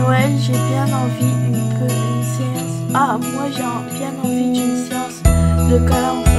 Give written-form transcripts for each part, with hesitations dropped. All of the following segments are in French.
Noël, j'ai bien envie une séance. Ah, moi j'ai bien envie d'une séance de câlin en famille.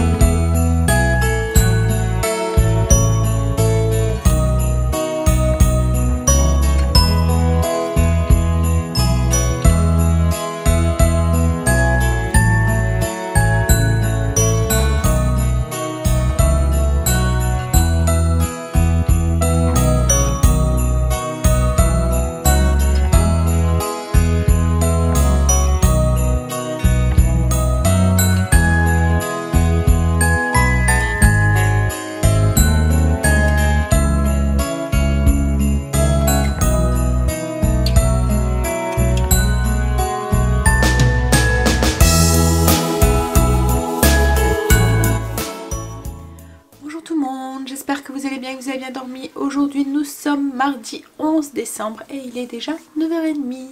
J'espère que vous allez bien, que vous avez bien dormi. Aujourd'hui nous sommes mardi 11 décembre et il est déjà 9h30.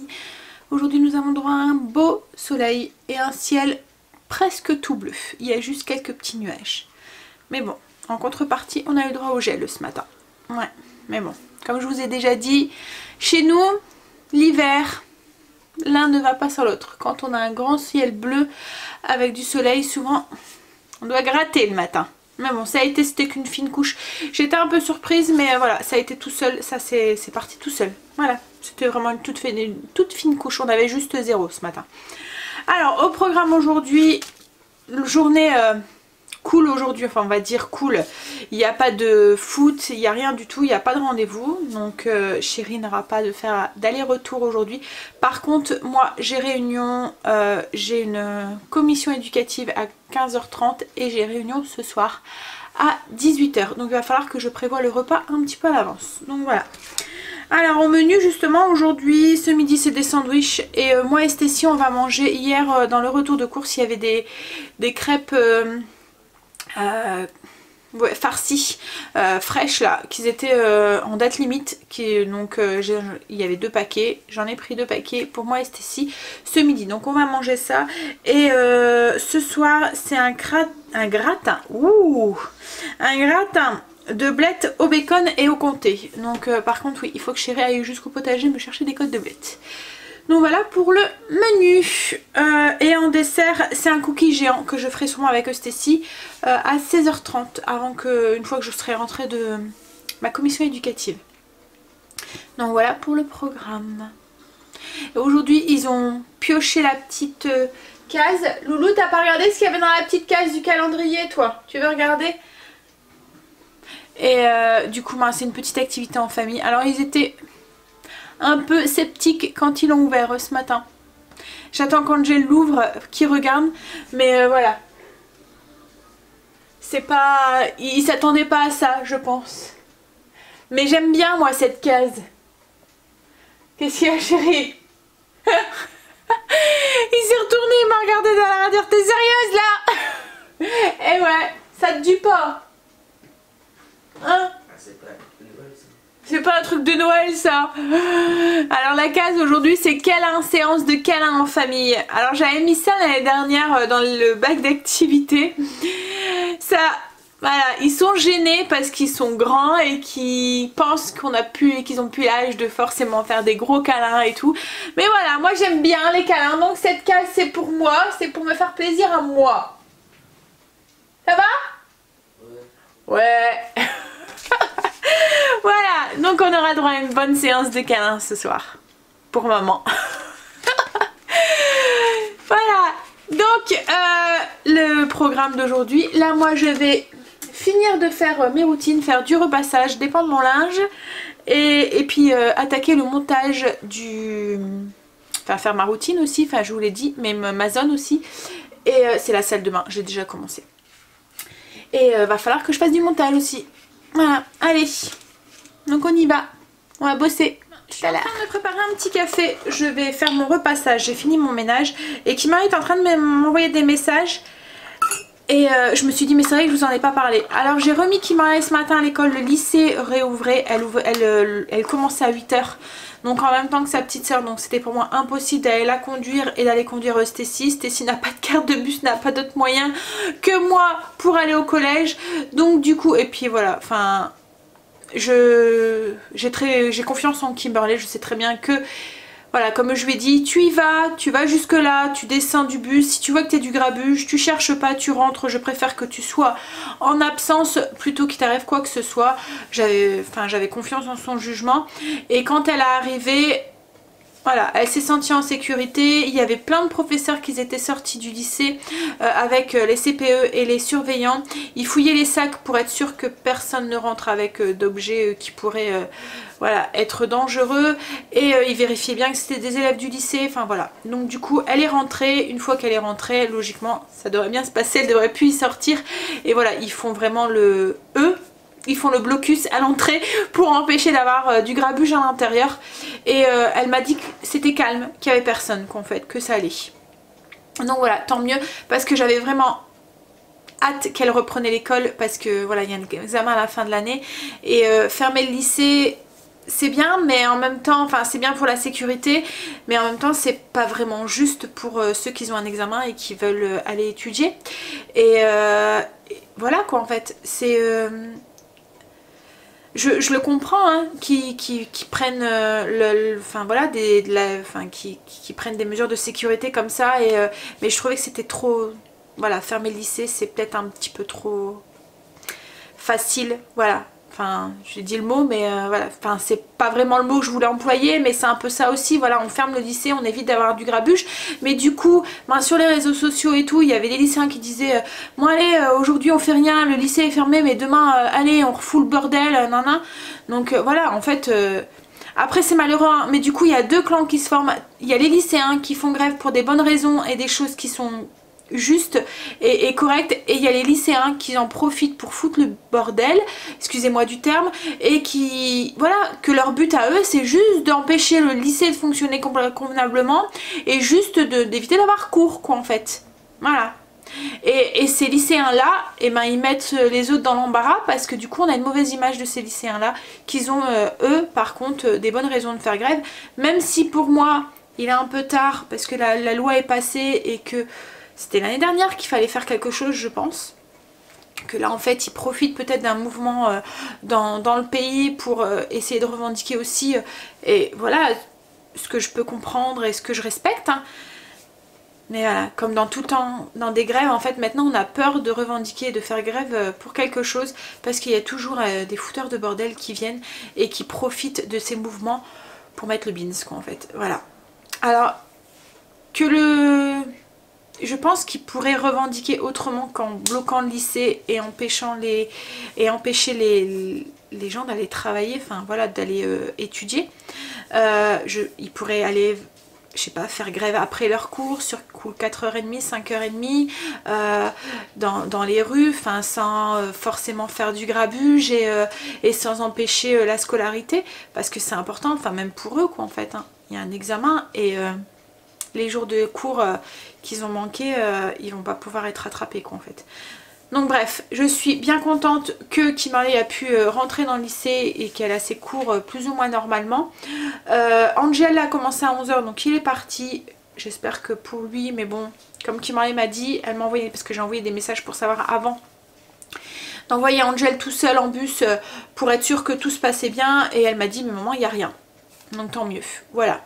Aujourd'hui nous avons droit à un beau soleil et un ciel presque tout bleu. Il y a juste quelques petits nuages. Mais bon, en contrepartie on a eu droit au gel ce matin. Ouais, mais bon, comme je vous ai déjà dit, chez nous, l'hiver, l'un ne va pas sans l'autre. Quand on a un grand ciel bleu avec du soleil, souvent on doit gratter le matin. Mais bon, ça a été, c'était qu'une fine couche. J'étais un peu surprise, mais voilà, ça a été tout seul. Ça, c'est parti tout seul. Voilà, c'était vraiment une toute fine couche. On avait juste 0 ce matin. Alors, au programme aujourd'hui, journée cool aujourd'hui. Enfin, on va dire cool. Il n'y a pas de foot, il n'y a rien du tout. Il n'y a pas de rendez-vous. Donc, chérie n'aura pas de faire d'aller-retour aujourd'hui. Par contre, moi, j'ai réunion. J'ai une commission éducative à 15h30 et j'ai réunion ce soir à 18h. Donc il va falloir que je prévoie le repas un petit peu à l'avance. Donc voilà. Alors au menu justement aujourd'hui, ce midi c'est des sandwichs et moi et Stécie on va manger. Hier dans le retour de course il y avait des crêpes ouais, farcies fraîches là, qui étaient en date limite, donc il y avait 2 paquets, j'en ai pris 2 paquets pour moi et Stécie ce midi, donc on va manger ça. Et ce soir c'est un gratin, un gratin de blettes au bacon et au comté. Donc par contre oui, il faut que chérie aille jusqu'au potager me chercher des côtes de blettes. Donc voilà pour le menu. Et en dessert, c'est un cookie géant que je ferai sûrement avec Stécie à 16h30, une fois que je serai rentrée de ma commission éducative. Donc voilà pour le programme. Aujourd'hui, ils ont pioché la petite case. Loulou, t'as pas regardé ce qu'il y avait dans la petite case du calendrier, toi? Tu veux regarder? Et du coup, c'est une petite activité en famille. Alors, ils étaient un peu sceptique quand ils l'ont ouvert ce matin. J'attends qu'Angel l'ouvre, qu'il regarde, mais voilà. C'est pas... Il s'attendait pas à ça, je pense. Mais j'aime bien, moi, cette case. Qu'est-ce qu'il y a, chérie? Il s'est retourné, il m'a regardé dans la radio. T'es sérieuse, là? Eh ouais, ça te dit pas? Hein? C'est pas un truc de Noël ça. Alors la case aujourd'hui c'est câlin, séance de câlin en famille. Alors j'avais mis ça l'année dernière dans le bac d'activité. Ça, voilà, ils sont gênés parce qu'ils sont grands et qu'ils pensent qu'ils ont plus l'âge de forcément faire des gros câlins et tout. Mais voilà, moi j'aime bien les câlins, donc cette case c'est pour moi, c'est pour me faire plaisir à moi. Ça va? Ouais. Voilà, donc on aura droit à une bonne séance de câlin ce soir. Pour maman. Voilà, donc le programme d'aujourd'hui. Là moi je vais finir de faire mes routines, faire du repassage, dépendre mon linge. Et puis attaquer le montage du... Enfin faire ma routine aussi, enfin je vous l'ai dit, mais ma zone aussi. Et c'est la salle de bain, j'ai déjà commencé. Et va falloir que je fasse du montage aussi. Voilà, allez. Donc on y va, on va bosser. Je suis en train de me préparer un petit café, je vais faire mon repassage, j'ai fini mon ménage. Et Kimari est en train de m'envoyer des messages. Et je me suis dit mais c'est vrai que je vous en ai pas parlé. Alors j'ai remis Kimari ce matin à l'école, le lycée réouvrait, elle commençait à 8h. Donc en même temps que sa petite soeur, donc c'était pour moi impossible d'aller la conduire et d'aller conduire Stécie. Stécie n'a pas de carte de bus, n'a pas d'autre moyen que moi pour aller au collège. Donc du coup, et puis voilà, enfin... J'ai confiance en Kimberley, je sais très bien que Voilà, comme je lui ai dit, tu vas jusque là, tu descends du bus, si tu vois que tu as du grabuge, tu cherches pas, tu rentres, je préfère que tu sois en absence plutôt qu'il t'arrive quoi que ce soit. J'avais confiance en son jugement, et quand elle est arrivée, voilà, elle s'est sentie en sécurité. Il y avait plein de professeurs qui étaient sortis du lycée avec les CPE et les surveillants. Ils fouillaient les sacs pour être sûr que personne ne rentre avec d'objets qui pourraient voilà, être dangereux. Et ils vérifiaient bien que c'était des élèves du lycée. Enfin voilà. Donc du coup, elle est rentrée. Une fois qu'elle est rentrée, logiquement, ça devrait bien se passer. Elle devrait plus y sortir. Et voilà, ils font vraiment le E. Ils font le blocus à l'entrée pour empêcher d'avoir du grabuge à l'intérieur. Et elle m'a dit que c'était calme, qu'il n'y avait personne, qu'en fait, que ça allait. Donc voilà, tant mieux, parce que j'avais vraiment hâte qu'elle reprenait l'école, parce que voilà, il y a un examen à la fin de l'année. Et fermer le lycée, c'est bien, mais en même temps, enfin c'est bien pour la sécurité, mais en même temps c'est pas vraiment juste pour ceux qui ont un examen et qui veulent aller étudier. Et voilà quoi, en fait, c'est... Je le comprends, hein, qui prennent enfin voilà, qui prennent des mesures de sécurité comme ça, et mais je trouvais que c'était trop, voilà, fermer le lycée, c'est peut-être un petit peu trop facile, voilà. Enfin, j'ai dit le mot, mais voilà, enfin, c'est pas vraiment le mot que je voulais employer, mais c'est un peu ça aussi, voilà, on ferme le lycée, on évite d'avoir du grabuge. Mais du coup, ben, sur les réseaux sociaux et tout, il y avait des lycéens qui disaient bon allez, aujourd'hui on fait rien, le lycée est fermé, mais demain, allez, on refoule le bordel, nanana. Donc voilà, en fait... Après c'est malheureux, hein, mais du coup il y a deux clans qui se forment. Il y a les lycéens qui font grève pour des bonnes raisons et des choses qui sont juste et correct, et il y a les lycéens qui en profitent pour foutre le bordel, excusez-moi du terme, et qui, voilà, que leur but à eux c'est juste d'empêcher le lycée de fonctionner convenablement et juste d'éviter d'avoir cours quoi en fait, voilà. Et ces lycéens là, et ben, ils mettent les autres dans l'embarras, parce que du coup on a une mauvaise image de ces lycéens là, qu'ils ont eux par contre des bonnes raisons de faire grève, même si pour moi il est un peu tard parce que la loi est passée et que c'était l'année dernière qu'il fallait faire quelque chose, je pense. Que là en fait ils profitent peut-être d'un mouvement dans le pays pour essayer de revendiquer aussi, et voilà, ce que je peux comprendre et ce que je respecte, hein. Mais voilà, comme dans tout temps, dans des grèves, en fait maintenant on a peur de revendiquer, de faire grève pour quelque chose, parce qu'il y a toujours des fouteurs de bordel qui viennent et qui profitent de ces mouvements pour mettre le beans quoi en fait, voilà. Alors que je pense qu'ils pourraient revendiquer autrement qu'en bloquant le lycée et empêchant empêcher les gens d'aller travailler, enfin voilà, d'aller étudier. Ils pourraient aller, je sais pas, faire grève après leurs cours sur 4h30, 5h30 dans les rues, enfin sans forcément faire du grabuge et sans empêcher la scolarité, parce que c'est important, enfin même pour eux quoi en fait, hein. Il y a un examen et les jours de cours qu'ils ont manqué, ils vont pas pouvoir être rattrapés quoi en fait. Donc bref, je suis bien contente que Kimberly a pu rentrer dans le lycée et qu'elle a ses cours plus ou moins normalement. Angel a commencé à 11h, donc il est parti. J'espère que pour lui, mais bon, comme Kimberly m'a dit, elle m'a envoyé, parce que j'ai envoyé des messages pour savoir avant, d'envoyer Angel tout seul en bus pour être sûr que tout se passait bien, et elle m'a dit mais maman il n'y a rien, donc tant mieux, voilà.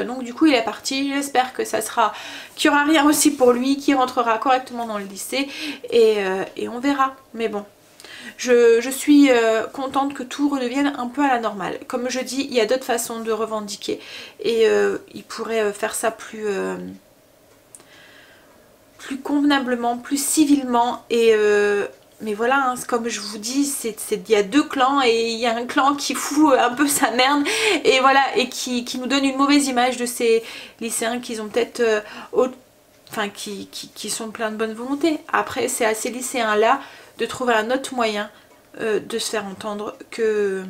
Donc du coup il est parti, j'espère que ça sera, qu'il n'y aura rien aussi pour lui, qu'il rentrera correctement dans le lycée, et on verra. Mais bon, je suis contente que tout redevienne un peu à la normale. Comme je dis, il y a d'autres façons de revendiquer, et il pourrait faire ça plus convenablement, plus civilement, et mais voilà, hein, comme je vous dis, il y a deux clans, et il y a un clan qui fout un peu sa merde, et voilà, et qui nous donne une mauvaise image de ces lycéens qui ont peut-être enfin qui sont pleins de bonne volonté. Après c'est à ces lycéens là de trouver un autre moyen de se faire entendre que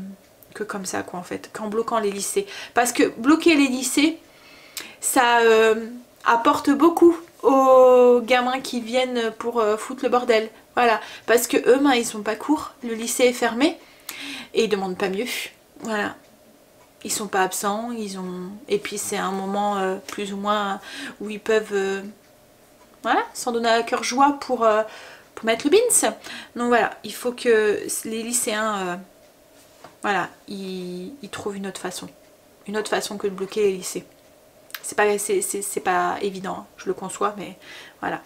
comme ça quoi en fait, qu'en bloquant les lycées, parce que bloquer les lycées ça apporte beaucoup aux gamins qui viennent pour foutre le bordel. Voilà, parce que eux, ils sont pas cours, le lycée est fermé et ils demandent pas mieux. Voilà, ils sont pas absents, et puis c'est un moment plus ou moins où ils peuvent voilà, s'en donner à cœur joie pour mettre le beans. Donc voilà, il faut que les lycéens voilà, ils trouvent une autre façon que de bloquer les lycées. c'est pas évident, je le conçois, mais voilà.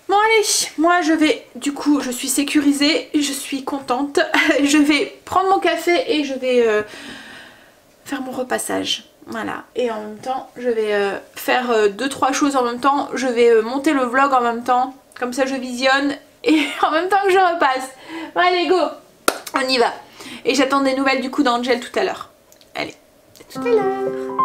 Bon allez, moi je vais, du coup je suis sécurisée, je suis contente, je vais prendre mon café et je vais faire mon repassage. Voilà, et en même temps je vais faire 2-3 choses en même temps, je vais monter le vlog en même temps, comme ça je visionne et en même temps que je repasse. Bon allez go, on y va. Et j'attends des nouvelles du coup d'Angel tout à l'heure. Allez, à tout à l'heure.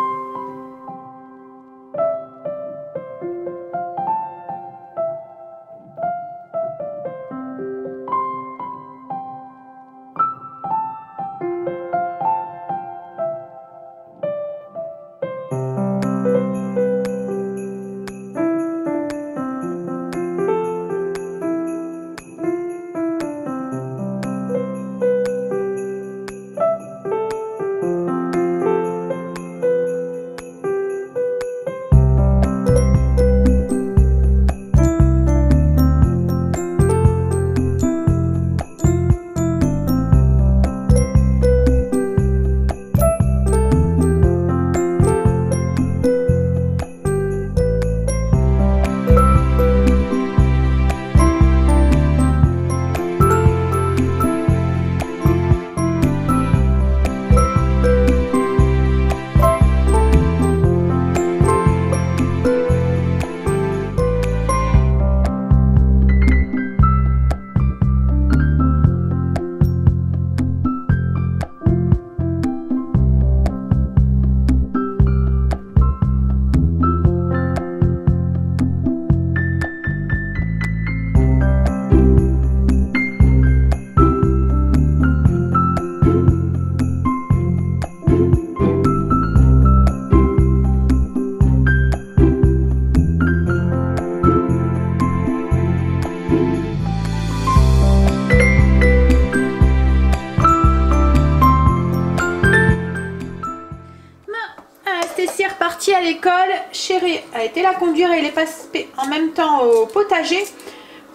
À l'école, Chérie a été la conduire et il est passé en même temps au potager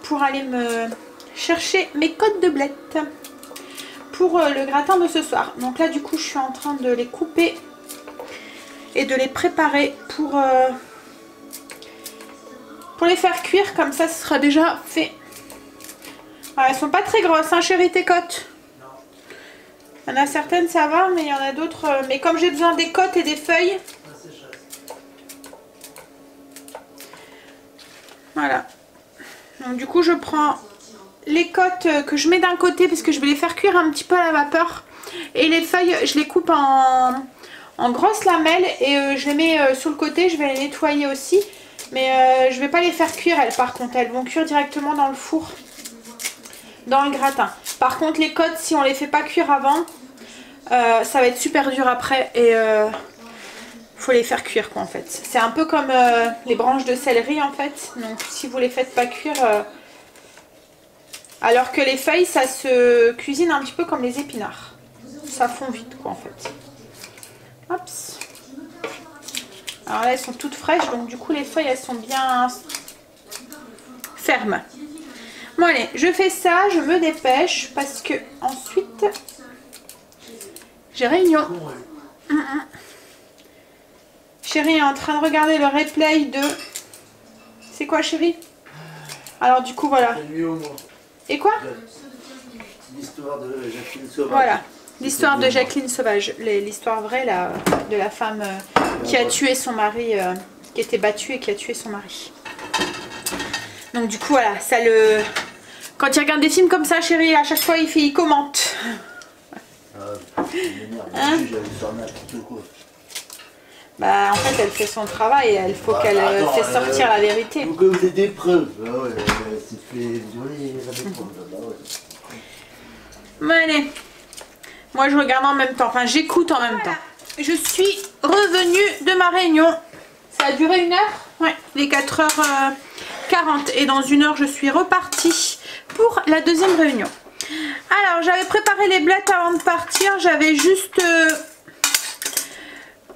pour aller me chercher mes côtes de blettes pour le gratin de ce soir. Donc là du coup je suis en train de les couper et de les préparer pour les faire cuire, comme ça ce sera déjà fait. Alors, elles sont pas très grosses hein Chérie tes côtes. Il y en a certaines ça va, mais il y en a d'autres, mais comme j'ai besoin des côtes et des feuilles. Voilà, donc du coup je prends les côtes que je mets d'un côté parce que je vais les faire cuire un petit peu à la vapeur, et les feuilles je les coupe en grosses lamelles et je les mets sur le côté. Je vais les nettoyer aussi, mais je vais pas les faire cuire elles, par contre elles vont cuire directement dans le four, dans le gratin. Par contre les côtes, si on les fait pas cuire avant, ça va être super dur après et faut les faire cuire quoi en fait. C'est un peu comme les branches de céleri en fait. Donc si vous les faites pas cuire, alors que les feuilles ça se cuisine un petit peu comme les épinards. Ça fond vite quoi en fait. Hops. Alors là elles sont toutes fraîches, donc du coup les feuilles elles sont bien fermes. Bon allez, je fais ça, je me dépêche parce que ensuite j'ai réunion. Chérie est en train de regarder le replay de... C'est quoi Chérie? Alors du coup voilà. Et quoi? L'histoire de Jacqueline Sauvage. Voilà, l'histoire de Jacqueline Sauvage. L'histoire vraie là, de la femme qui a tué son mari, qui était battue et qui a tué son mari. Donc du coup voilà, ça le... Quand il regarde des films comme ça Chérie, à chaque fois il commente. Hein? Bah en fait elle fait son travail, elle faut qu'elle fait sortir la vérité. Vous que vous avez des preuves. Ah ouais, c'est fait violer la preuve. Bah ouais. Bon allez, moi je regarde en même temps, enfin j'écoute en même temps. Je suis revenue de ma réunion. Ça a duré 1 heure? Ouais, les 4h40 et dans 1 heure je suis repartie pour la deuxième réunion. Alors j'avais préparé les blettes avant de partir, j'avais juste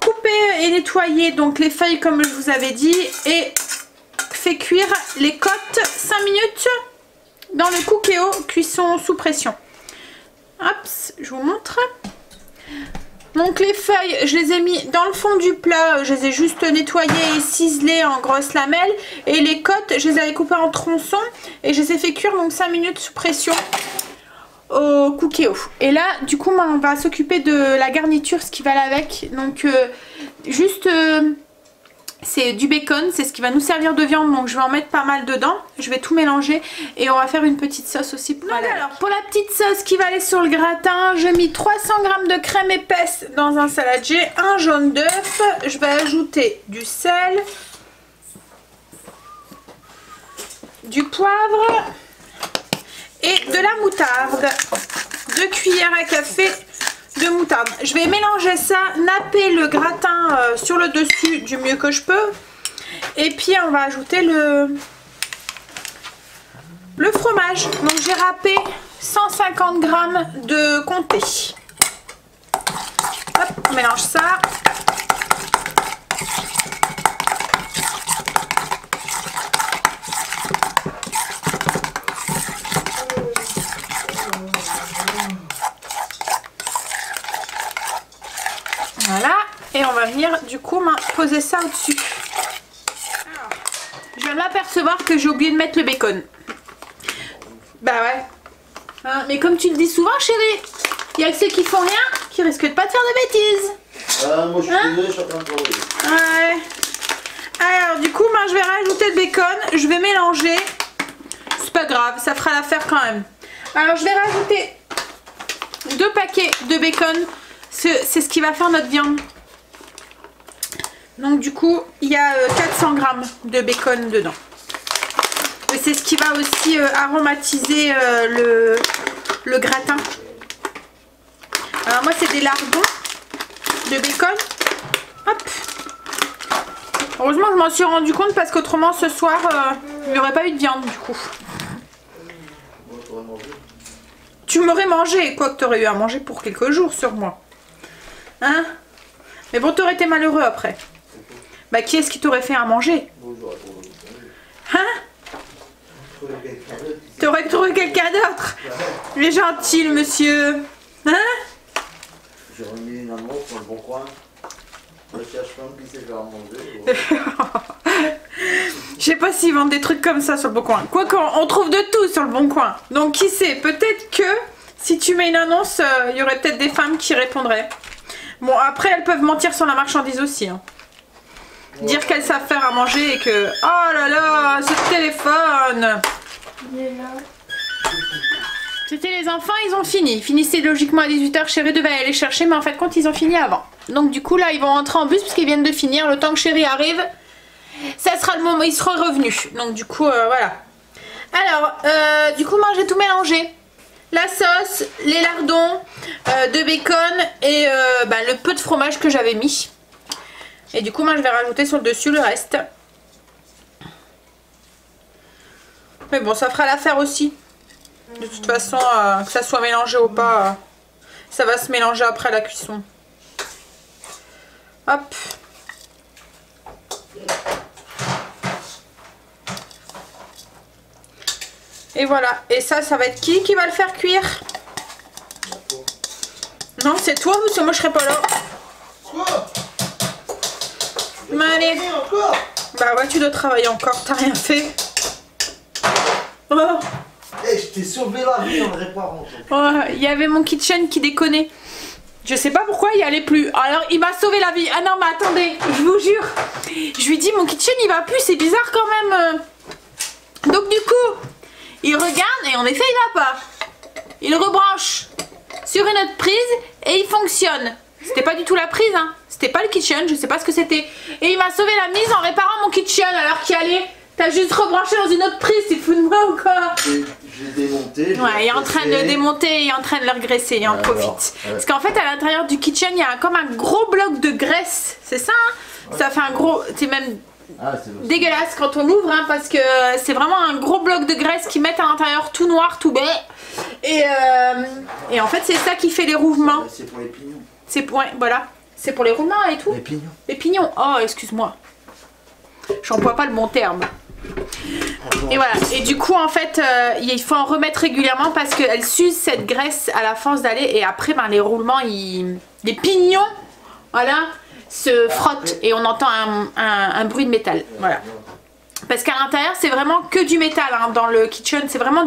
coupé et nettoyé donc les feuilles comme je vous avais dit et fait cuire les côtes 5 minutes dans le Cookéo, cuisson sous pression. Hop, je vous montre. Donc les feuilles, je les ai mis dans le fond du plat, je les ai juste nettoyées et ciselées en grosses lamelles. Et les côtes, je les avais coupées en tronçons et je les ai fait cuire donc 5 minutes sous pression au cookéo. Et là, du coup, on va s'occuper de la garniture, ce qui va avec. Donc juste... c'est du bacon, c'est ce qui va nous servir de viande, donc je vais en mettre pas mal dedans. Je vais tout mélanger et on va faire une petite sauce aussi. Donc alors pour la petite sauce qui va aller sur le gratin, j'ai mis 300 g de crème épaisse dans un saladier, un jaune d'œuf. Je vais ajouter du sel, du poivre et de la moutarde. 2 cuillères à café de moutarde. Je vais mélanger ça, napper le gratin sur le dessus du mieux que je peux. Et puis on va ajouter le fromage. Donc j'ai râpé 150 g de comté. Hop, on mélange ça. Voilà, et on va venir du coup poser ça au-dessus. Je viens de m'apercevoir que j'ai oublié de mettre le bacon. Bah ouais. Hein, mais comme tu le dis souvent chérie, il y a que ceux qui font rien qui risquent de pas te faire de bêtises. Moi je suis désolée, je suis en train de travailler. Ouais. Alors du coup, je vais rajouter le bacon, je vais mélanger. C'est pas grave, ça fera l'affaire quand même. Alors je vais rajouter 2 paquets de bacon. C'est ce qui va faire notre viande. Donc du coup, il y a 400 g de bacon dedans. Et c'est ce qui va aussi aromatiser le gratin. Alors moi, c'est des lardons de bacon. Hop. Heureusement que je m'en suis rendu compte parce qu'autrement ce soir, il n'y aurait pas eu de viande du coup. Tu m'aurais mangé, quoi que tu aurais eu à manger pour quelques jours sur moi. Hein? Mais bon, t'aurais été malheureux après. Bah, qui est-ce qui t'aurait fait à manger? Hein? T'aurais trouvé quelqu'un d'autre? Il est gentil, le monsieur. Hein? J'ai remis une annonce dans le Bon Coin. Je cherche femme qui sait faire à manger. Je sais pas s'ils vendent des trucs comme ça sur le Bon Coin. Quoique, on trouve de tout sur le Bon Coin. Donc, qui sait? Peut-être que si tu mets une annonce, il y aurait peut-être des femmes qui répondraient. Bon, après, elles peuvent mentir sur la marchandise aussi. Hein. Ouais. Dire qu'elles savent faire à manger et que... Oh là là, ce téléphone! C'était les enfants, ils ont fini. Ils finissaient logiquement à 18 h, Chérie devait aller les chercher, mais en fait, quand ils ont fini avant. Donc du coup, là, ils vont rentrer en bus parce qu'ils viennent de finir. Le temps que Chérie arrive, ça sera le moment, ils seront revenus. Donc du coup, voilà. Alors, du coup, moi, j'ai tout mélangé. La sauce, les lardons de bacon et le peu de fromage que j'avais mis. Et du coup, moi, je vais rajouter sur le dessus le reste. Mais bon, ça fera l'affaire aussi. De toute façon, que ça soit mélangé ou pas, ça va se mélanger après la cuisson. Hop. Et voilà. Et ça va être qui va le faire cuire? Non, c'est toi, parce que moi je serai pas là. Quoi? Mais allez. Bah ouais, tu dois travailler encore, t'as rien fait. Oh. Hey, je t'ai sauvé la vie en réparant. Oh, il y avait mon kitchen qui déconnait. Je sais pas pourquoi il allait plus. Alors il m'a sauvé la vie. Ah non mais attendez, je vous jure. Je lui dis mon kitchen il va plus, c'est bizarre quand même. Donc du coup, il regarde et en effet il va pas. Il rebranche sur une autre prise et il fonctionne. C'était pas du tout la prise, hein. C'était pas le kitchen, je sais pas ce que c'était. Et il m'a sauvé la mise en réparant mon kitchen alors qu'il allait. T'as juste rebranché dans une autre prise, tu te fous de moi ou quoi? J'ai démonté. Ouais, il est en train de le démonter, il est en train de le regresser, il en profite. Ouais. Parce qu'en fait, à l'intérieur du kitchen, il y a comme un gros bloc de graisse. C'est ça, hein? Ouais. Ça fait un gros. C'est même dégueulasse quand on l'ouvre, hein, parce que c'est vraiment un gros bloc de graisse qu'ils mettent à l'intérieur tout noir, tout bai. Et en fait, c'est ça qui fait les roulements. C'est pour les pignons. C'est pour, ouais, voilà. C'est pour les roulements et tout. Les pignons. Les pignons. Oh, excuse-moi. J'emploie pas le bon terme. Et voilà, et du coup en fait il faut en remettre régulièrement parce qu'elle s'use cette graisse à la force d'aller et après les roulements ils les pignons, voilà, se frottent et on entend un bruit de métal. Voilà. Parce qu'à l'intérieur, c'est vraiment que du métal hein, dans le kitchen. C'est vraiment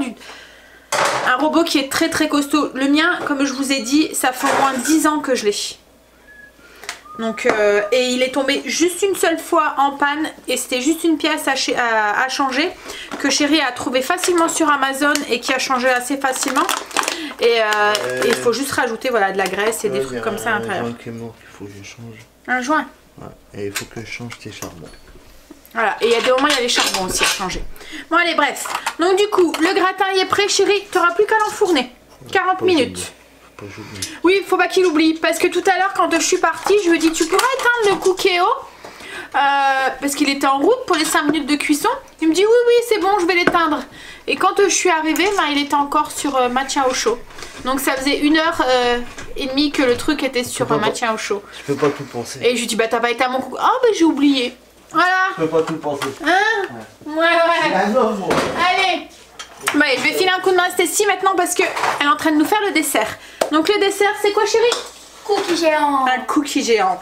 un robot qui est très très costaud. Le mien, comme je vous ai dit, ça fait au moins 10 ans que je l'ai. Donc, et il est tombé juste une seule fois en panne et c'était juste une pièce à changer que Chérie a trouvé facilement sur Amazon et qui a changé assez facilement. Et il faut juste rajouter voilà, de la graisse et des trucs comme ça à l'intérieur. Un joint qui est mort qu'il faut que je change. Un joint? Ouais, et il faut que je change tes charbons. Voilà, et il y a des moments il y a les charbons aussi à changer. Bon allez bref, donc du coup le gratin il est prêt Chérie, tu n'auras plus qu'à l'enfourner. 40 minutes. Oui, faut pas qu'il oublie, parce que tout à l'heure quand je suis partie, je lui ai dit tu pourrais éteindre le Cookéo parce qu'il était en route pour les 5 minutes de cuisson. Il me dit oui c'est bon, je vais l'éteindre. Et quand je suis arrivée, ben, il était encore sur maintien au chaud. Donc ça faisait 1h30 que le truc était sur maintien au chaud. Je peux pas tout penser. Et je lui dis bah t'as pas éteint mon Cookéo. Ah bah j'ai oublié. Voilà. Je peux pas tout penser. Hein? Ouais. Allez. Bah, je vais filer un coup de main à Stécie maintenant parce qu'elle est en train de nous faire le dessert. Donc le dessert c'est quoi Chérie? Cookie géant. Un cookie géant.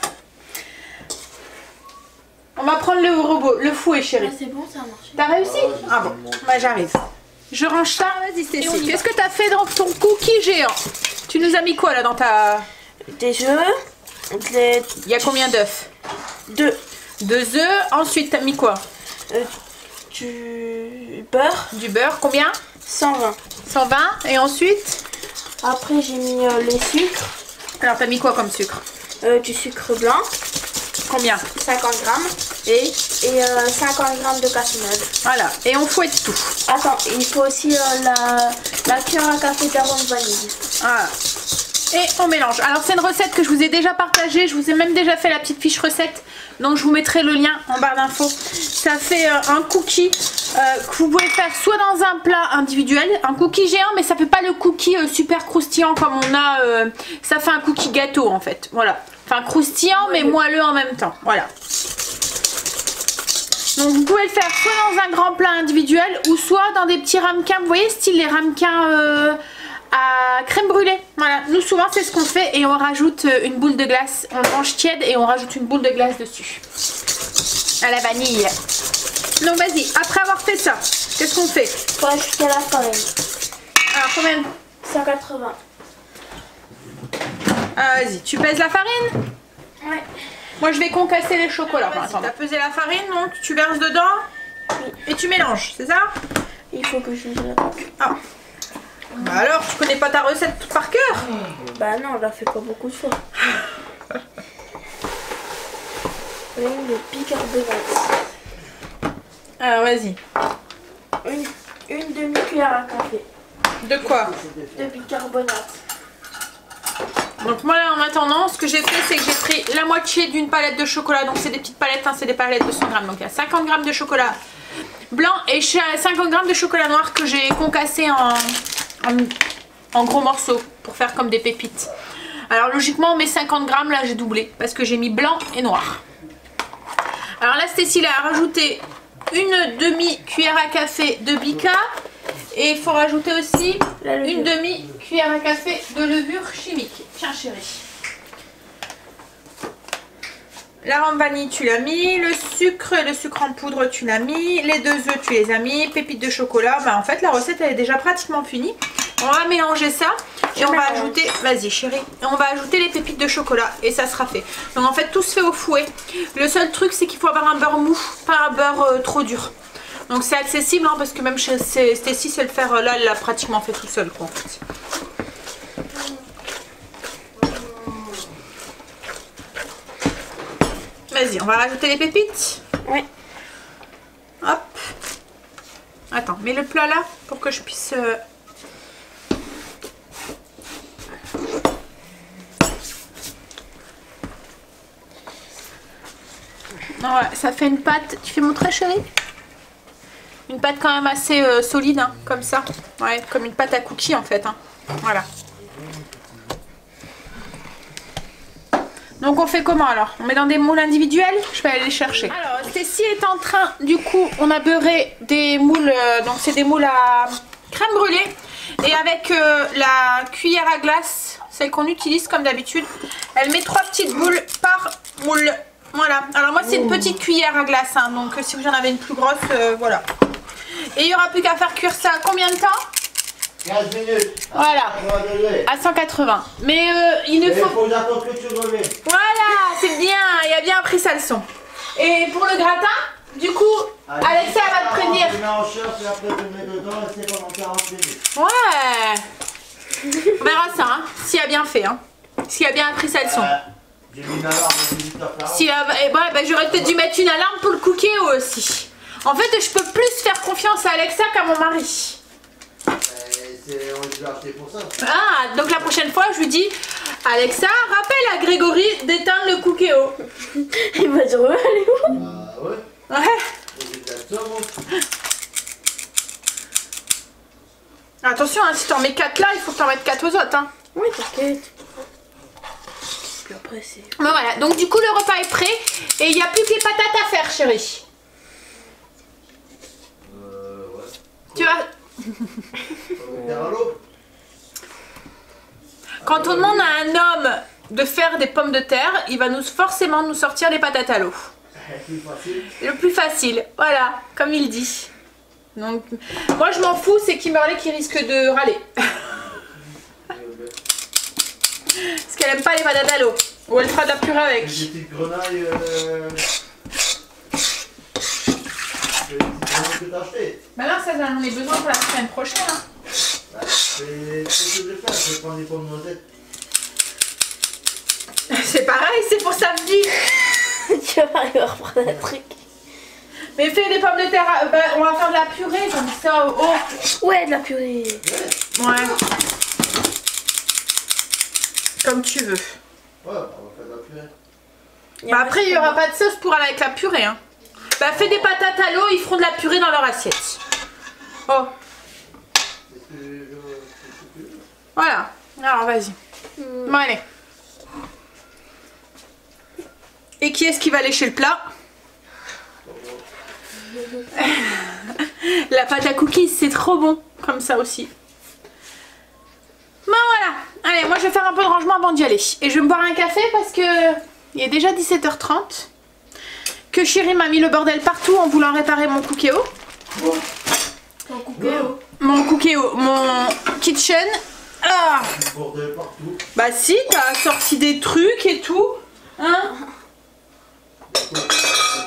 On va prendre le robot, le fouet Chérie. Ah, c'est bon, ça a marché. T'as réussi? Ah bon, bah j'arrive. Je range ça, vas-y Stécie. Qu'est-ce que t'as fait dans ton cookie géant? Tu nous as mis quoi là dans ta... Des œufs. Il y a combien d'œufs? 2. 2 œufs, ensuite t'as mis quoi? Du beurre. Du beurre, combien? 120. 120, et ensuite? Après j'ai mis les sucres. Alors t'as mis quoi comme sucre? Du sucre blanc. Combien? 50 grammes. Et 50 grammes de cassonade. voilà, et on fouette tout. Attends, il faut aussi la cuillère à café d'arôme vanille. Voilà. Et on mélange. Alors c'est une recette que je vous ai déjà partagée, je vous ai même déjà fait la petite fiche recette. Donc je vous mettrai le lien en barre d'infos. Ça fait un cookie que vous pouvez faire soit dans un plat individuel, un cookie géant, mais ça fait pas le cookie super croustillant comme on a. Ça fait un cookie gâteau en fait. Voilà. Enfin croustillant mais moelleux en même temps. Voilà. Donc vous pouvez le faire soit dans un grand plat individuel ou soit dans des petits ramequins. Vous voyez style les ramequins à crème brûlée. Voilà, nous souvent c'est ce qu'on fait et on rajoute une boule de glace. On mange tiède et on rajoute une boule de glace dessus. À la vanille. Donc vas-y, après avoir fait ça, qu'est-ce qu'on fait? Faut ajouter la farine. Alors combien? 180. Vas-y, tu pèses la farine? Ouais. Moi je vais concasser les chocolats. Tu as pesé la farine, donc tu verses dedans et tu mélanges, c'est ça? Il faut que je le... Ah. Bah alors, tu connais pas ta recette par cœur? Bah non, on l'a fait pas beaucoup de fois. Le bicarbonate. Alors vas-y. Une demi-cuillère à café. De quoi? De bicarbonate. Donc moi là en attendant, ce que j'ai fait c'est que j'ai pris la moitié d'une palette de chocolat. Donc c'est des petites palettes, hein, c'est des palettes de 100 grammes. Donc il y a 50 grammes de chocolat blanc et 50 grammes de chocolat noir que j'ai concassé en gros morceaux pour faire comme des pépites. Alors logiquement mes 50 grammes là j'ai doublé parce que j'ai mis blanc et noir. Alors là Stécie a rajouté une demi-cuillère à café de bica et il faut rajouter aussi une demi-cuillère à café de levure chimique. Tiens chérie. L'arôme vanille tu l'as mis, le sucre en poudre tu l'as mis, les 2 œufs tu les as mis, pépites de chocolat. Bah en fait la recette elle est déjà pratiquement finie. On va mélanger ça et on va ajouter, vas-y chérie, et on va ajouter les pépites de chocolat et ça sera fait. Donc en fait tout se fait au fouet. Le seul truc c'est qu'il faut avoir un beurre mou, pas un beurre trop dur. Donc c'est accessible hein, parce que même chez Stécie c'est le faire là, elle l'a pratiquement fait tout seul quoi en fait. Vas-y, on va rajouter les pépites. Oui. Hop. Attends, mets le plat là pour que je puisse... Ouais, ça fait une pâte. Tu fais montrer chérie? Une pâte quand même assez solide, hein, comme ça. Ouais, comme une pâte à cookies en fait. Hein. Voilà. Donc on fait comment alors? On met dans des moules individuels? Je vais aller les chercher. Alors Stécie est en train, du coup on a beurré des moules, donc c'est des moules à crème brûlée. Et avec la cuillère à glace, celle qu'on utilise comme d'habitude. Elle met 3 petites boules par moule. Voilà. Alors moi c'est une petite cuillère à glace, hein, donc si vous en avez une plus grosse, voilà. Et il n'y aura plus qu'à faire cuire ça combien de temps? 15 minutes. Voilà. À 180. Mais il ne faut... faut attendre que tu reviennes. Voilà, c'est bien, il a bien appris sa leçon. Et pour le gratin, du coup, Alexa va te prévenir. Tu mets en chauffe et après tu le mets dedans et c'est pendant 40 minutes. Ouais. On verra ça, hein, s'il a bien fait, hein. S'il a bien appris sa leçon. J'ai mis une alarme de 18h40. Si, j'aurais peut-être dû mettre une alarme pour le cookéo aussi. En fait, je peux plus faire confiance à Alexa qu'à mon mari. On les a achetés pour ça. Ah, donc la prochaine fois, je lui dis, Alexa, rappelle à Grégory d'éteindre le cookéo. Il va dire, ouais, elle est où? Ouais. Ouais. Attention, hein, si t'en mets 4 là, il faut que t'en mettes 4 aux autres. Hein. Oui, t'inquiète. Puis après, c'est... Mais voilà, donc du coup, le repas est prêt. Et il n'y a plus que les patates à faire, chérie. Ouais. Tu vas... Quand on demande à un homme de faire des pommes de terre, il va forcément nous sortir des patates à l'eau. Le plus facile, voilà, comme il dit. Donc, moi je m'en fous, c'est Kimberly qui risque de râler. Parce qu'elle aime pas les patates à l'eau. Ou elle fera de la purée avec. Des petites grenailles que t'as acheté. Bah là, ça j'en ai besoin pour la semaine prochaine. Hein. C'est ce que je vais faire, je vais prendre des pommes noisettes. C'est pareil, c'est pour samedi. Tu vas arriver à reprendre un truc. Mais fais des pommes de terre, on va faire de la purée comme ça. Oh. Ouais, de la purée. Ouais. Comme tu veux. Ouais, on va faire de la purée. Bah après, il n'y aura pas de sauce pour aller avec la purée. Hein. Bah fais des patates à l'eau, ils feront de la purée dans leur assiette. Oh. Voilà. Alors vas-y. Bon allez. Et qui est-ce qui va lécher le plat? La pâte à cookies, c'est trop bon. Comme ça aussi. Bon voilà. Allez, moi je vais faire un peu de rangement avant d'y aller. Et je vais me boire un café parce que il est déjà 17h30. Que chérie m'a mis le bordel partout en voulant réparer mon cookéo. Ton cookéo. Mon cookéo, mon kitchen. Ah. Bordel partout. Bah si, t'as sorti des trucs et tout. Hein?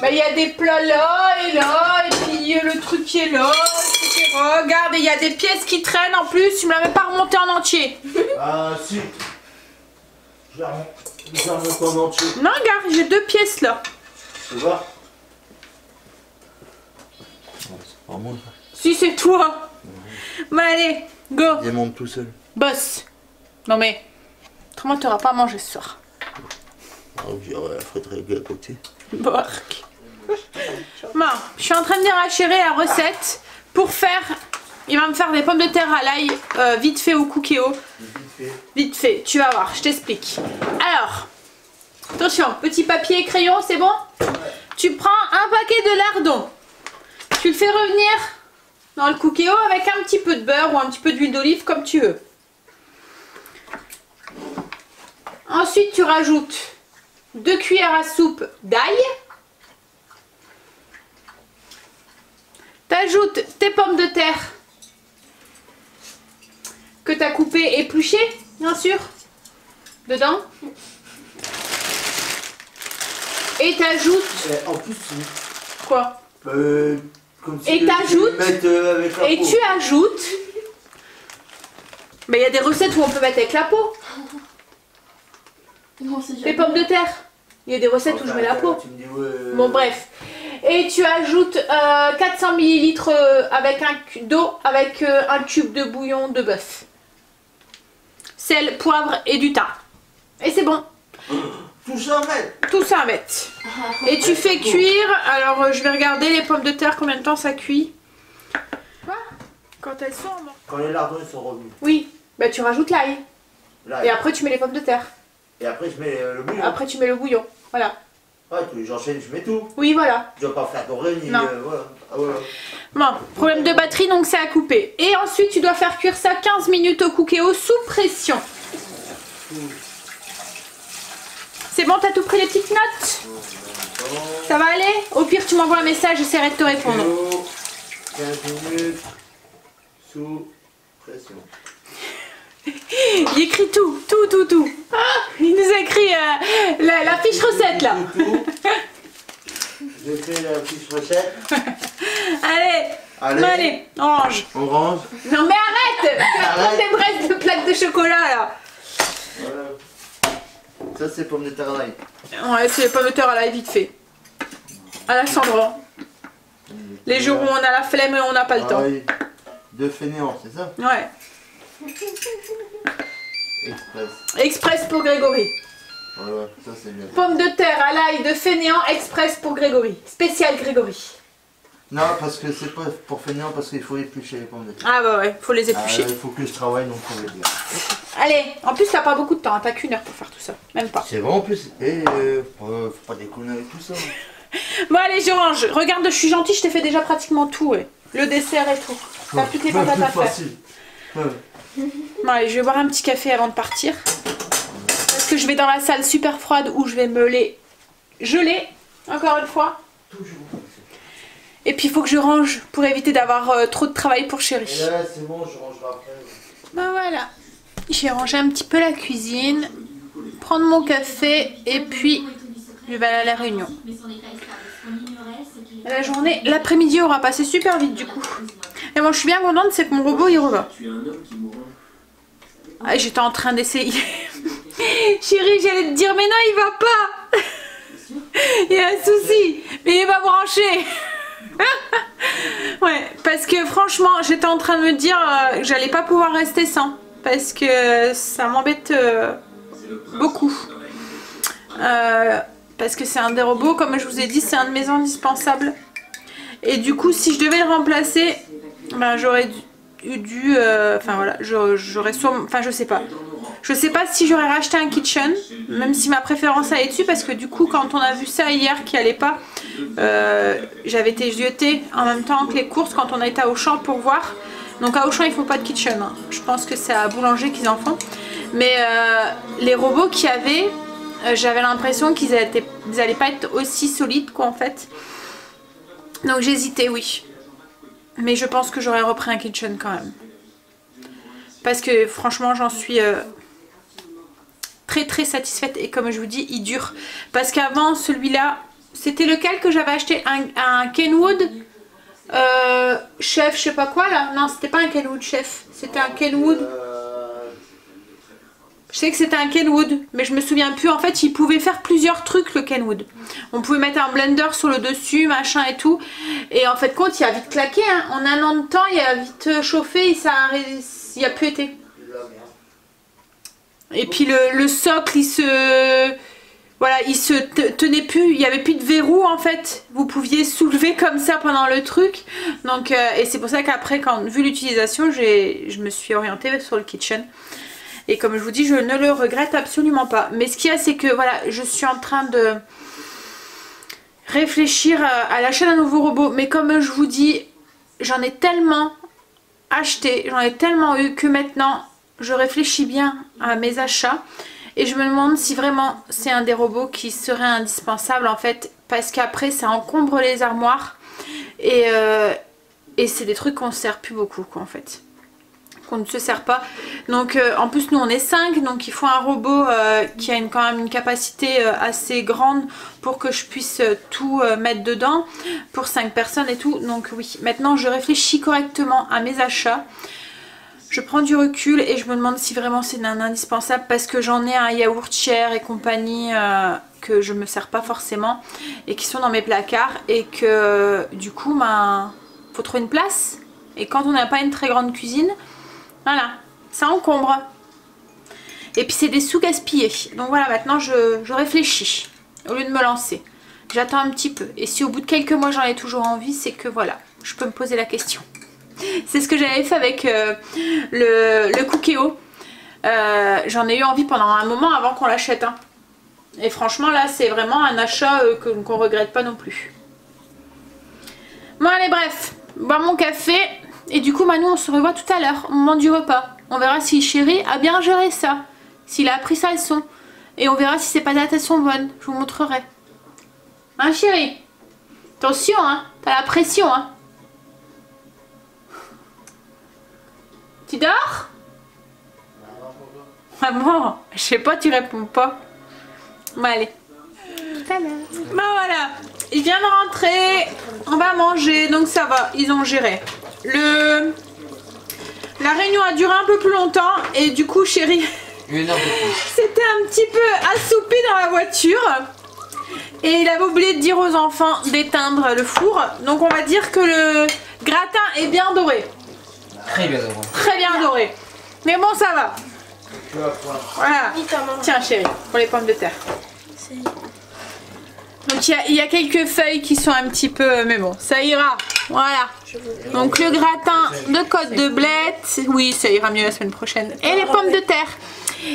Bah il y a des plats là et là, et puis le truc qui est là, etc. Regarde, il y a des pièces qui traînent en plus, tu me l'as même pas remonté en entier. Ah si. Je la remonte en entier. Non, regarde, j'ai 2 pièces là. Tu vois? C'est pas moi. Si c'est toi. Bah allez, go. Il monte tout seul. Boss. Non mais, autrement t'auras pas à manger ce soir. Ah oui, ouais, Frédéric à côté. Bork. Bon, je suis en train de dire à chérie la recette pour faire... Il va me faire des pommes de terre à l'ail vite fait au cookéo. Vite fait, tu vas voir, je t'explique. Alors, attention, petit papier et crayon, c'est bon? Tu prends un paquet de lardons. Tu le fais revenir dans le cookéo avec un petit peu de beurre ou un petit peu d'huile d'olive comme tu veux. Ensuite, tu rajoutes 2 cuillères à soupe d'ail. T'ajoutes tes pommes de terre que tu as coupées, épluchées, bien sûr, dedans. Et t'ajoutes... En plus, Quoi? comme si et t'ajoutes... Et tu ajoutes... Mais il y a des recettes où on peut mettre avec la peau. Non, Les pommes de terre. Il y a des recettes où je mets la peau. Tu me dis, ouais, Bon bref. Et tu ajoutes 400 ml avec d'eau avec un cube de bouillon de bœuf. Sel, poivre et du thym. Et c'est bon. Tout ça à mettre. Tout ça à mettre. Et tu fais cuire. Alors je vais regarder les pommes de terre, combien de temps ça cuit. Quoi? Quand elles sont mortes. Quand les lardons sont revenus. Oui. Bah tu rajoutes l'ail. Là, Et après tu mets les pommes de terre. et après je mets le bouillon. Après tu mets le bouillon. Voilà. Ouais, j'enchaîne, je mets tout. Oui voilà. Je dois pas faire doré ni... Non. voilà. Ah, voilà. Bon, problème de batterie, donc c'est à couper. Et ensuite, tu dois faire cuire ça 15 minutes au cookéo sous pression. tout. C'est bon, t'as tout pris les petites notes? Ça va aller? Au pire, tu m'envoies un message, j'essaierai de te répondre. 15 minutes sous pression. Il écrit tout. Ah, il nous a écrit la fiche recette là. J'ai fait la fiche recette. Allez, orange. Orange. Non mais arrête. Tu vas prendre des braises de plaques de chocolat là. Voilà. Ça c'est pommes de terre à l'ail. Ouais, c'est les pommes de terre à l'ail vite fait. À la Sandra. Les jours où on a la flemme et on n'a pas le temps. Oui. De fainéants, c'est ça? Ouais. Express. Express pour Grégory. Voilà, ça c'est bien. Pommes de terre à l'ail de fainéant express pour Grégory. Spécial Grégory. Non, parce que c'est pas pour fainéant, parce qu'il faut éplucher les pommes de terre. Ah bah ouais, faut les éplucher. Il faut que je travaille, donc on va dire. Allez, en plus t'as pas beaucoup de temps, hein, t'as qu'une heure pour faire tout ça. Même pas. C'est vrai en plus. Et faut pas déconner avec tout ça. Bon allez, je range. Regarde, je suis gentille, je t'ai fait déjà pratiquement tout. Ouais. Le dessert et tout. T'as plus tes patates à faire. Bon allez, je vais boire un petit café avant de partir. Parce que je vais dans la salle super froide où je vais me les geler, encore une fois. Toujours. Et puis il faut que je range pour éviter d'avoir trop de travail pour chérie. Et là c'est bon, je rangerai après. Ben voilà. J'ai rangé un petit peu la cuisine. Prendre mon café et puis je vais aller à la réunion. La journée, l'après-midi aura passé super vite du coup. Et moi je suis bien contente, c'est que mon robot il revient. Ah, j'étais en train d'essayer. Chérie, j'allais te dire mais non il va pas. Il y a un souci, mais il est pas branché. Ouais, parce que franchement j'étais en train de me dire que j'allais pas pouvoir rester sans. Parce que ça m'embête beaucoup. Parce que c'est un des robots, comme je vous ai dit, c'est un de mes indispensables. Et du coup, si je devais le remplacer, ben, j'aurais dû... Enfin voilà, j'aurais sûrement... Enfin je sais pas. Je sais pas si j'aurais racheté un kitchen, même si ma préférence allait dessus, parce que du coup, quand on a vu ça hier qui allait pas, j'avais été jetée en même temps que les courses quand on a été à Auchan pour voir. Donc à Auchan il faut pas de kitchen, hein. Je pense que c'est à Boulanger qu'ils en font. Mais les robots qu'il y avait, j'avais l'impression qu'ils allaient pas être aussi solides quoi en fait. Donc j'hésitais, oui. Mais je pense que j'aurais repris un kitchen quand même. Parce que franchement j'en suis très satisfaite. Et comme je vous dis, il dure. Parce qu'avant celui-là, c'était lequel que j'avais acheté, un Kenwood chef je sais pas quoi là. Non, c'était pas un Kenwood chef, c'était un Kenwood. Je sais que c'était un Kenwood, mais je me souviens plus. En fait, il pouvait faire plusieurs trucs le Kenwood. On pouvait mettre un blender sur le dessus, machin et tout. Et en fait, compte, il a vite claqué. Hein. En un an de temps, il a vite chauffé et ça a plus été. Et puis le socle, il se... Voilà, il se tenait plus, il n'y avait plus de verrou en fait. Vous pouviez soulever comme ça pendant le truc. Donc, et c'est pour ça qu'après, vu l'utilisation, je me suis orientée sur le kitchen. Et comme je vous dis, je ne le regrette absolument pas. Mais ce qu'il y a, c'est que voilà, je suis en train de réfléchir à l'achat d'un nouveau robot. Mais comme je vous dis, j'en ai tellement acheté, j'en ai tellement eu que maintenant, je réfléchis bien à mes achats. Et je me demande si vraiment c'est un des robots qui serait indispensable en fait. Parce qu'après ça encombre les armoires. Et c'est des trucs qu'on ne sert plus beaucoup quoi en fait. Qu'on ne se sert pas. Donc en plus nous on est 5. Donc il faut un robot qui a quand même une capacité assez grande. Pour que je puisse tout mettre dedans. Pour 5 personnes et tout. Donc oui, maintenant je réfléchis correctement à mes achats. Je prends du recul et je me demande si vraiment c'est un indispensable parce que j'en ai un yaourtière et compagnie que je me sers pas forcément et qui sont dans mes placards et que du coup ben, faut trouver une place et quand on n'a pas une très grande cuisine, voilà, ça encombre. Et puis c'est des sous gaspillés. Donc voilà, maintenant je réfléchis au lieu de me lancer. J'attends un petit peu et si au bout de quelques mois j'en ai toujours envie, c'est que voilà, je peux me poser la question. C'est ce que j'avais fait avec le Cookéo. J'en ai eu envie pendant un moment avant qu'on l'achète. Hein. Et franchement là c'est vraiment un achat qu'on regrette pas non plus. Bon allez bref, boire mon café. Et du coup Manu on se revoit tout à l'heure au moment du repas. On verra si chérie a bien géré ça. S'il a appris sa leçon. Et on verra si ces patates elles sont bonnes. Je vous montrerai. Hein chérie? Attention hein, t'as la pression hein. Tu dors? Maman, je sais pas, tu réponds pas. Bon allez. Bon voilà, il vient de rentrer, on va manger, donc ça va, ils ont géré. La réunion a duré un peu plus longtemps et du coup chérie, c'était un petit peu assoupi dans la voiture. Et il avait oublié de dire aux enfants d'éteindre le four. Donc on va dire que le gratin est bien doré. Très bien doré. Très bien doré. Mais bon ça va. Voilà. Tiens chérie, pour les pommes de terre. Donc il y a quelques feuilles qui sont un petit peu... Mais bon, ça ira. Voilà. Donc le gratin de côte de blette. Oui, ça ira mieux la semaine prochaine. Et les pommes de terre.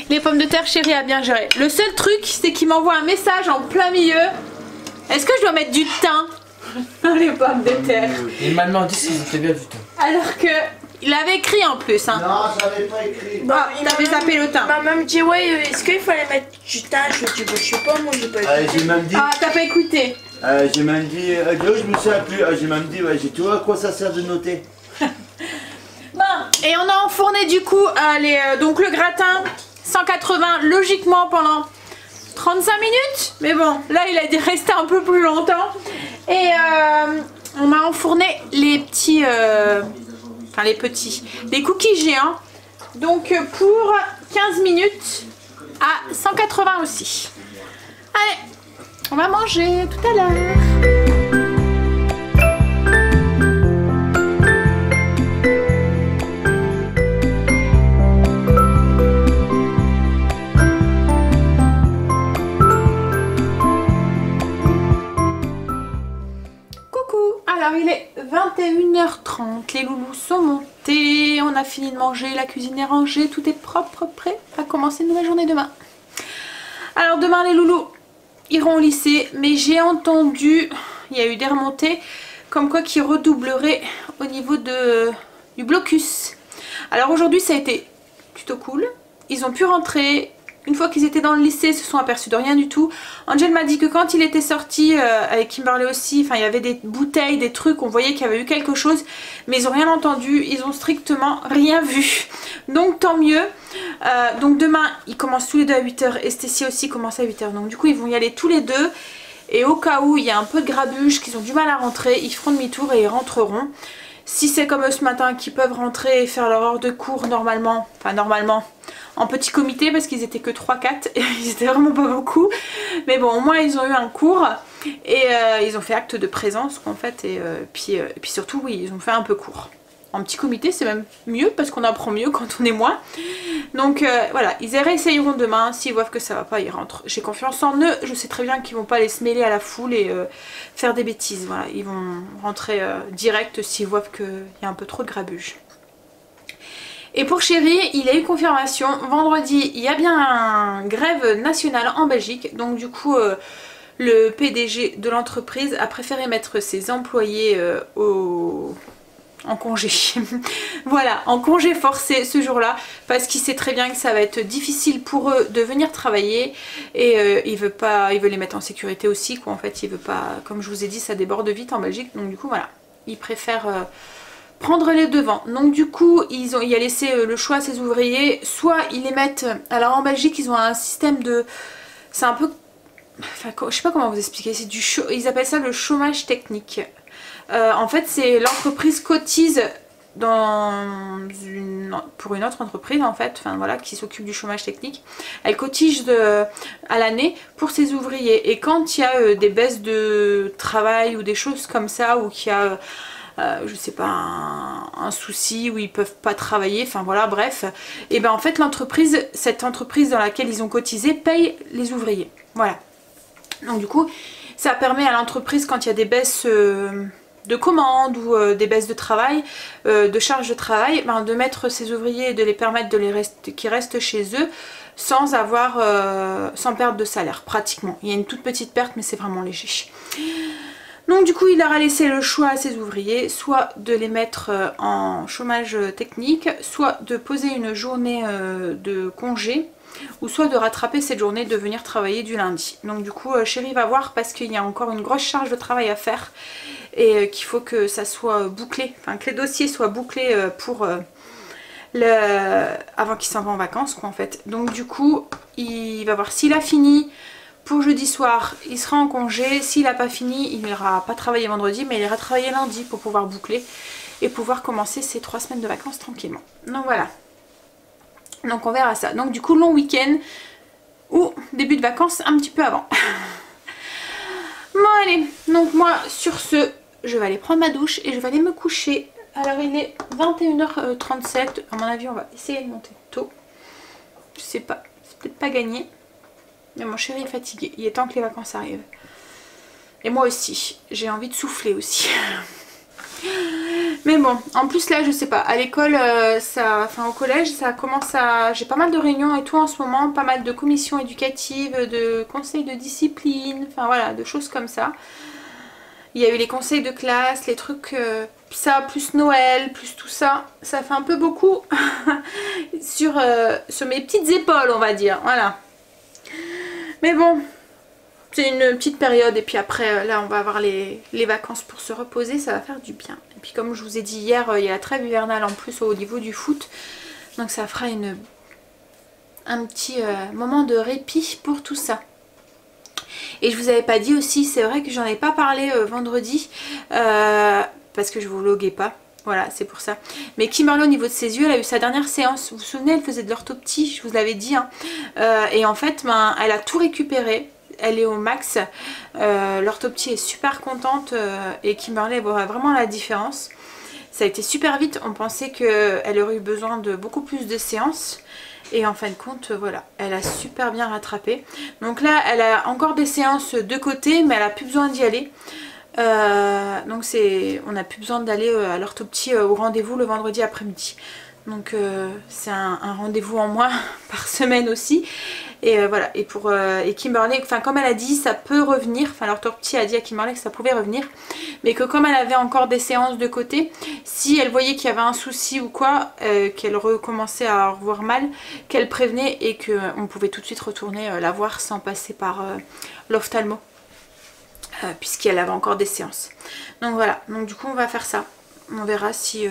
Les pommes de terre, chérie a bien géré. Le seul truc, c'est qu'il m'envoie un message en plein milieu. Est-ce que je dois mettre du thym dans les pommes de terre? Il m'a demandé si c'était bien du thym. Alors que... Il avait écrit en plus. Hein. Non, j'avais pas écrit. Ah, t'avais zappé le thym. Maman me dit, ouais, est-ce qu'il fallait mettre du thym? Je lui dis, bah, je sais pas, moi j'ai pas écouté. J'ai même dit. Ah, t'as pas écouté? J'ai même dit. Je me souviens plus. J'ai même dit, ouais, j'ai tout à quoi ça sert de noter. Bon, et on a enfourné du coup donc le gratin 180 logiquement pendant 35 minutes. Mais bon, là il a dû rester un peu plus longtemps. Et on a enfourné les petits... Enfin les cookies géants. Donc pour 15 minutes à 180 aussi. Allez, on va manger tout à l'heure. Alors il est 21h30, les loulous sont montés, on a fini de manger, la cuisine est rangée, tout est propre, prêt à commencer une nouvelle journée demain. Alors demain les loulous iront au lycée, mais j'ai entendu, il y a eu des remontées, comme quoi qu'ils redoubleraient au niveau du blocus. Alors aujourd'hui ça a été plutôt cool, ils ont pu rentrer. Une fois qu'ils étaient dans le lycée, ils se sont aperçus de rien du tout. Angel m'a dit que quand il était sorti, avec Kimberly aussi, enfin il y avait des bouteilles, des trucs, on voyait qu'il y avait eu quelque chose. Mais ils n'ont rien entendu, ils ont strictement rien vu. Donc tant mieux. Donc demain, ils commencent tous les deux à 8 h et Stécie aussi commence à 8 h. Donc du coup, ils vont y aller tous les deux. Et au cas où il y a un peu de grabuge, qu'ils ont du mal à rentrer, ils feront demi-tour et ils rentreront. Si c'est comme eux ce matin, qu'ils peuvent rentrer et faire leur heure de cours normalement, enfin normalement, en petit comité parce qu'ils étaient que 3-4 et ils étaient vraiment pas beaucoup. Mais bon, au moins ils ont eu un cours et ils ont fait acte de présence en fait. Et puis surtout, oui, ils ont fait un peu cours. En petit comité, c'est même mieux parce qu'on apprend mieux quand on est moins. Donc voilà, ils réessayeront demain. S'ils voient que ça va pas, ils rentrent. J'ai confiance en eux. Je sais très bien qu'ils vont pas aller se mêler à la foule et faire des bêtises. Voilà, ils vont rentrer direct s'ils voient qu'il y a un peu trop de grabuge. Et pour Chéri, il a eu confirmation. Vendredi, il y a bien une grève nationale en Belgique. Donc du coup, le PDG de l'entreprise a préféré mettre ses employés en congé. Voilà, en congé forcé ce jour-là, parce qu'il sait très bien que ça va être difficile pour eux de venir travailler et il veut les mettre en sécurité aussi, quoi. En fait, il veut pas, comme je vous ai dit, ça déborde vite en Belgique, donc du coup voilà, il préfère prendre les devants. Donc du coup, il a laissé le choix à ses ouvriers, soit ils les mettent, alors en Belgique ils ont un système de, c'est un peu, enfin je sais pas comment vous expliquer, c'est du ils appellent ça le chômage technique. En fait, c'est l'entreprise cotise pour une autre entreprise en fait, enfin voilà, qui s'occupe du chômage technique. Elle cotise à l'année pour ses ouvriers. Et quand il y a des baisses de travail ou des choses comme ça, ou qu'il y a je sais pas, un souci où ils peuvent pas travailler, enfin voilà, bref, et ben en fait cette entreprise dans laquelle ils ont cotisé paye les ouvriers. Voilà. Donc du coup, ça permet à l'entreprise, quand il y a des baisses de commandes ou des baisses de travail, de charges de travail, ben, de mettre ces ouvriers et de les permettre qu'ils restent chez eux sans perdre de salaire pratiquement. Il y a une toute petite perte, mais c'est vraiment léger. Donc du coup, il leur a laissé le choix à ses ouvriers, soit de les mettre en chômage technique, soit de poser une journée de congé ou soit de rattraper cette journée, de venir travailler du lundi. Donc du coup chérie va voir parce qu'il y a encore une grosse charge de travail à faire et qu'il faut que ça soit bouclé, enfin que les dossiers soient bouclés pour avant qu'il s'en va en vacances quoi en fait. Donc du coup il va voir s'il a fini pour jeudi soir, il sera en congé. S'il n'a pas fini, il n'ira pas travailler vendredi mais il ira travailler lundi pour pouvoir boucler et pouvoir commencer ses 3 semaines de vacances tranquillement. Donc voilà. Donc on verra ça. Donc du coup long week-end ou début de vacances un petit peu avant. Bon allez, donc moi sur ce, je vais aller prendre ma douche et je vais aller me coucher. Alors il est 21h37, à mon avis on va essayer de monter tôt. Je sais pas, c'est peut-être pas gagné. Mais mon chéri est fatigué, il est temps que les vacances arrivent. Et moi aussi, j'ai envie de souffler aussi. Mais bon, en plus là je sais pas, à l'école, au collège ça commence à... J'ai pas mal de réunions et tout en ce moment, pas mal de commissions éducatives, de conseils de discipline, enfin voilà, de choses comme ça. Il y a eu les conseils de classe, les trucs, ça, plus Noël, plus tout ça, ça fait un peu beaucoup sur mes petites épaules on va dire, voilà. Mais bon... C'est une petite période et puis après là on va avoir les vacances pour se reposer, ça va faire du bien. Et puis comme je vous ai dit hier, il y a la trêve hivernale en plus au niveau du foot. Donc ça fera un petit moment de répit pour tout ça. Et je vous avais pas dit aussi, c'est vrai que j'en ai pas parlé vendredi parce que je vous vloguais pas. Voilà, c'est pour ça. Mais Kimberly au niveau de ses yeux, elle a eu sa dernière séance. Vous vous souvenez, elle faisait de l'orthoptie, je vous l'avais dit. Hein. Et en fait, elle a tout récupéré. Elle est au max, l'orthoptie est super contente et Kimberly voit vraiment la différence. Ça a été super vite, on pensait qu'elle aurait eu besoin de beaucoup plus de séances et en fin de compte voilà, elle a super bien rattrapé. Donc là elle a encore des séances de côté mais elle a plus besoin d'y aller. Donc on n'a plus besoin d'aller à l'orthoptie au rendez-vous le vendredi après-midi. Donc c'est un rendez-vous en moins par semaine aussi. Et voilà, et Kimberly, enfin comme elle a dit, ça peut revenir, enfin l'orthoptie a dit à Kimberly que ça pouvait revenir, mais que comme elle avait encore des séances de côté, si elle voyait qu'il y avait un souci ou quoi, qu'elle recommençait à revoir mal, qu'elle prévenait et qu'on pouvait tout de suite retourner la voir sans passer par l'ophtalmo, puisqu'elle avait encore des séances. Donc voilà, donc du coup on va faire ça, on verra si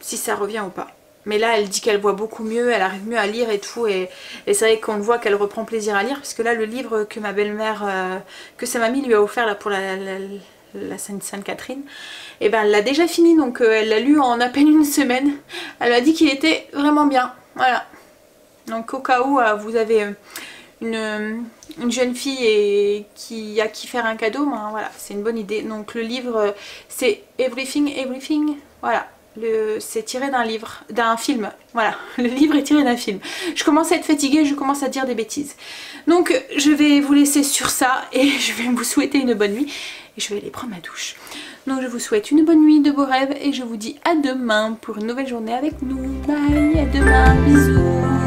ça revient ou pas. Mais là elle dit qu'elle voit beaucoup mieux, elle arrive mieux à lire et tout, et c'est vrai qu'on voit qu'elle reprend plaisir à lire, parce que là le livre que ma belle-mère, que sa mamie lui a offert là, pour la Sainte-Catherine, et ben elle l'a déjà fini, donc elle l'a lu en à peine une semaine. Elle m'a dit qu'il était vraiment bien, voilà. Donc au cas où vous avez une jeune fille qui a qui faire un cadeau, ben, voilà, c'est une bonne idée. Donc le livre c'est Everything, voilà. C'est tiré d'un livre, d'un film, voilà, le livre est tiré d'un film. Je commence à être fatiguée, je commence à dire des bêtises. Donc je vais vous laisser sur ça et je vais vous souhaiter une bonne nuit et je vais aller prendre ma douche. Donc je vous souhaite une bonne nuit, de beaux rêves et je vous dis à demain pour une nouvelle journée avec nous. Bye, à demain, bisous.